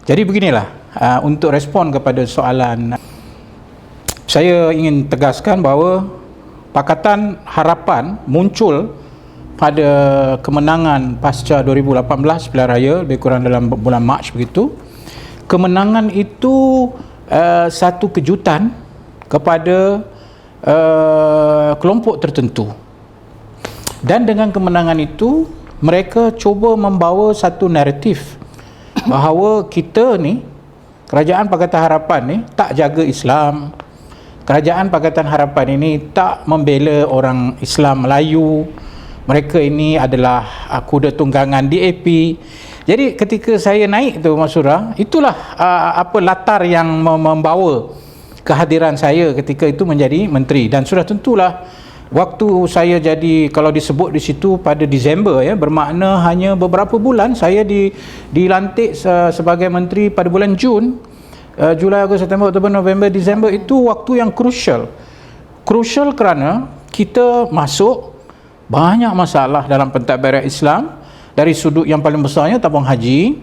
Jadi beginilah, untuk respon kepada soalan, saya ingin tegaskan bahawa Pakatan Harapan muncul pada kemenangan pasca 2018 pilihan raya, lebih kurang dalam bulan Mac begitu. Kemenangan itu satu kejutan kepada kelompok tertentu. Dan dengan kemenangan itu, mereka cuba membawa satu naratif bahawa kita ni, Kerajaan Pakatan Harapan ni, tak jaga Islam. Kerajaan Pakatan Harapan ini tak membela orang Islam Melayu. Mereka ini adalah kuda tunggangan DAP. Jadi ketika saya naik tu, Mas Surah, itulah latar yang membawa kehadiran saya ketika itu menjadi menteri. Dan sudah tentulah waktu saya jadi, kalau disebut di situ pada Disember, ya, bermakna hanya beberapa bulan. Saya dilantik sebagai menteri pada bulan Jun, Julai, Ogos, September, Oktober, November, Disember. Itu waktu yang crucial kerana kita masuk banyak masalah dalam pentadbiran Islam. Dari sudut yang paling besarnya tabung haji,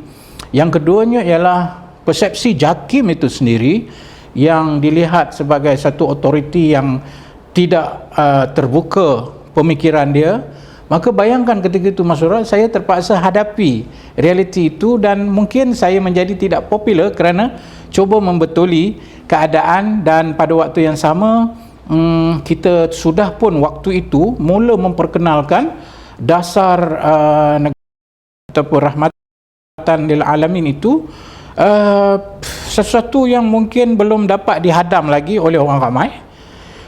yang keduanya ialah persepsi JAKIM itu sendiri yang dilihat sebagai satu autoriti yang tidak terbuka pemikiran dia. Maka bayangkan ketika itu, Mas Surah, saya terpaksa hadapi realiti itu, dan mungkin saya menjadi tidak popular kerana cuba membetuli keadaan. Dan pada waktu yang sama, kita sudah pun waktu itu mula memperkenalkan dasar negara ataupun rahmatan lil alamin itu, sesuatu yang mungkin belum dapat dihadam lagi oleh orang ramai,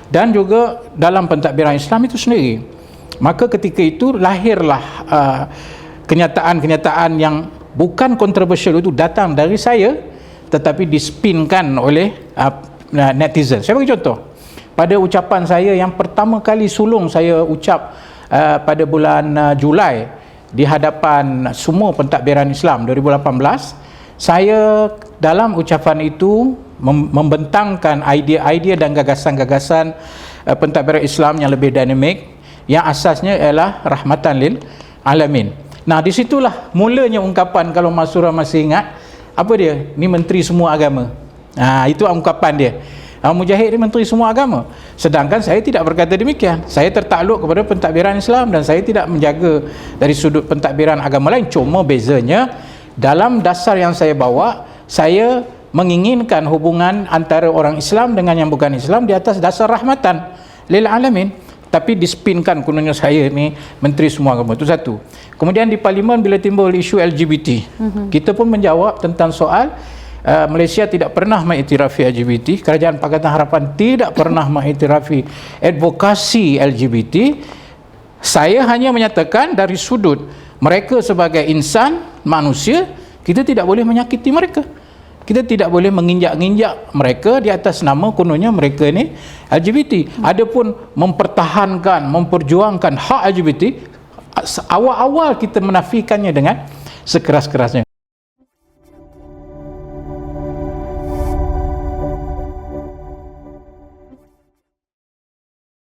dan juga dalam pentadbiran Islam itu sendiri. Maka ketika itu lahirlah kenyataan-kenyataan yang bukan kontroversial itu datang dari saya, tetapi dispinkan oleh netizen. Saya bagi contoh, pada ucapan saya yang pertama kali sulung saya ucap pada bulan Julai di hadapan semua pentadbiran Islam 2018, saya dalam ucapan itu membentangkan idea-idea dan gagasan-gagasan pentadbiran Islam yang lebih dinamik, yang asasnya ialah rahmatan lil alamin. Nah, disitulah mulanya ungkapan, kalau Mas Surah masih ingat, apa dia? Ni menteri semua agama. Itu ungkapan dia. Mujahid ni menteri semua agama. Sedangkan saya tidak berkata demikian. Saya tertakluk kepada pentadbiran Islam dan saya tidak menjaga dari sudut pentadbiran agama lain. Cuma bezanya, dalam dasar yang saya bawa, saya menginginkan hubungan antara orang Islam dengan yang bukan Islam di atas dasar rahmatan lil alamin. Tapi dispinkan kononnya saya ni menteri semua agama. Itu satu. Kemudian di parlimen bila timbul isu LGBT, kita pun menjawab tentang soal Malaysia tidak pernah mengiktirafi LGBT. Kerajaan Pakatan Harapan tidak pernah mengiktirafi advokasi LGBT. Saya hanya menyatakan dari sudut mereka sebagai insan, manusia, kita tidak boleh menyakiti mereka. Kita tidak boleh menginjak-injak mereka di atas nama kononnya mereka ini LGBT. Adapun mempertahankan, memperjuangkan hak LGBT, awal-awal kita menafikannya dengan sekeras-kerasnya.